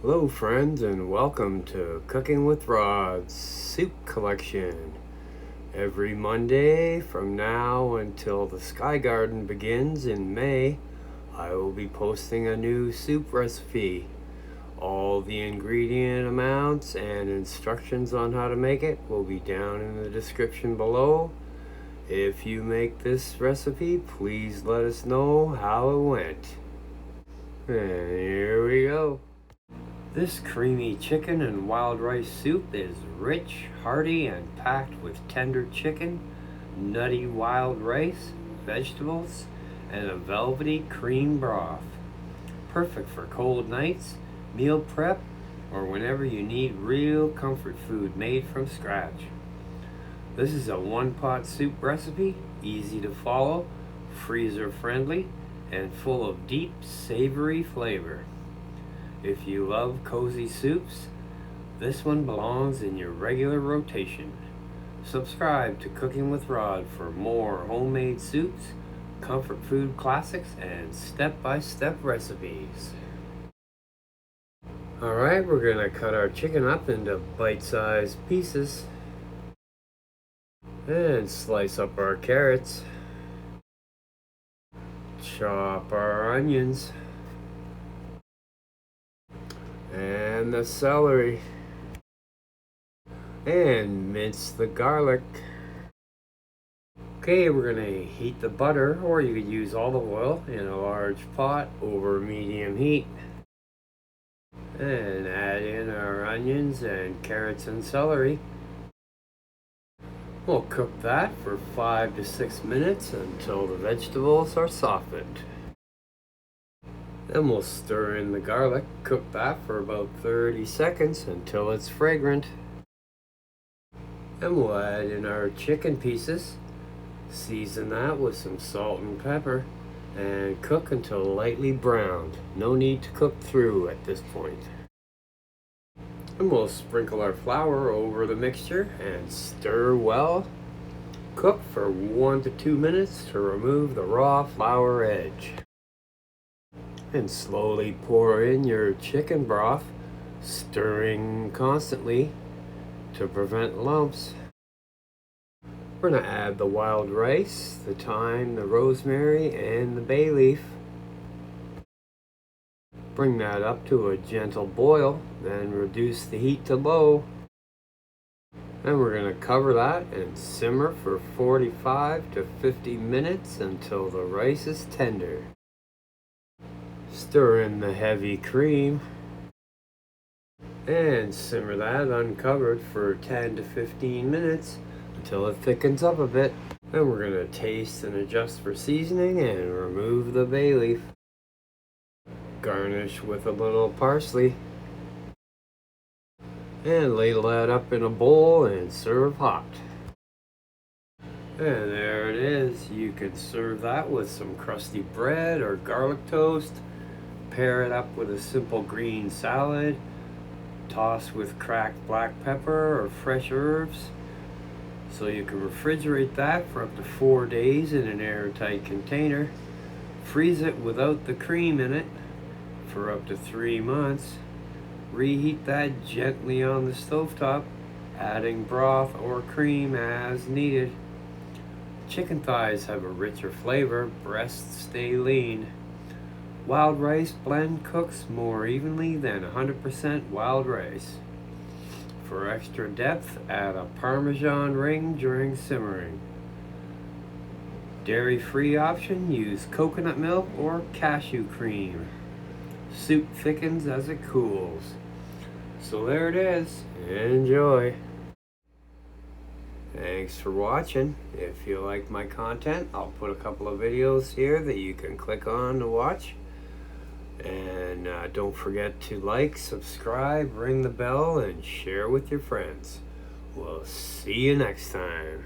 Hello friends, and welcome to Cooking with Rod's Soup Collection. Every Monday from now until the Sky Garden begins in May, I will be posting a new soup recipe. All the ingredient amounts and instructions on how to make it will be down in the description below. If you make this recipe, please let us know how it went. And here we go. This creamy chicken and wild rice soup is rich, hearty, and packed with tender chicken, nutty wild rice, vegetables, and a velvety cream broth. Perfect for cold nights, meal prep, or whenever you need real comfort food made from scratch. This is a one-pot soup recipe, easy to follow, freezer friendly, and full of deep, savory flavor. If you love cozy soups, this one belongs in your regular rotation. Subscribe to Cooking with Rod for more homemade soups, comfort food classics, and step-by-step recipes. Alright, we're going to cut our chicken up into bite-sized pieces and slice up our carrots, chop our onions, and the celery, and mince the garlic. Okay, we're going to heat the butter, or you could use olive oil, in a large pot over medium heat, and add in our onions and carrots and celery. We'll cook that for 5 to 6 minutes until the vegetables are softened. Then we'll stir in the garlic, cook that for about 30 seconds until it's fragrant. Then we'll add in our chicken pieces, season that with some salt and pepper, and cook until lightly browned. No need to cook through at this point. And we'll sprinkle our flour over the mixture and stir well. Cook for 1 to 2 minutes to remove the raw flour edge. And slowly pour in your chicken broth, stirring constantly to prevent lumps. We're going to add the wild rice, the thyme, the rosemary, and the bay leaf. Bring that up to a gentle boil, then reduce the heat to low. Then we're going to cover that and simmer for 45 to 50 minutes until the rice is tender. Stir in the heavy cream and simmer that uncovered for 10 to 15 minutes until it thickens up a bit. Then we're going to taste and adjust for seasoning and remove the bay leaf. Garnish with a little parsley and ladle that up in a bowl and serve hot. And there it is. You can serve that with some crusty bread or garlic toast. Pair it up with a simple green salad. Toss with cracked black pepper or fresh herbs. So you can refrigerate that for up to 4 days in an airtight container. Freeze it without the cream in it for up to 3 months. Reheat that gently on the stovetop, adding broth or cream as needed. Chicken thighs have a richer flavor, breasts stay lean. Wild rice blend cooks more evenly than 100% wild rice. For extra depth, add a Parmesan ring during simmering. Dairy-free option, use coconut milk or cashew cream. Soup thickens as it cools. So there it is. Enjoy. Thanks for watching. If you like my content, I'll put a couple of videos here that you can click on to watch. And don't forget to like, subscribe, ring the bell, and share with your friends. We'll see you next time.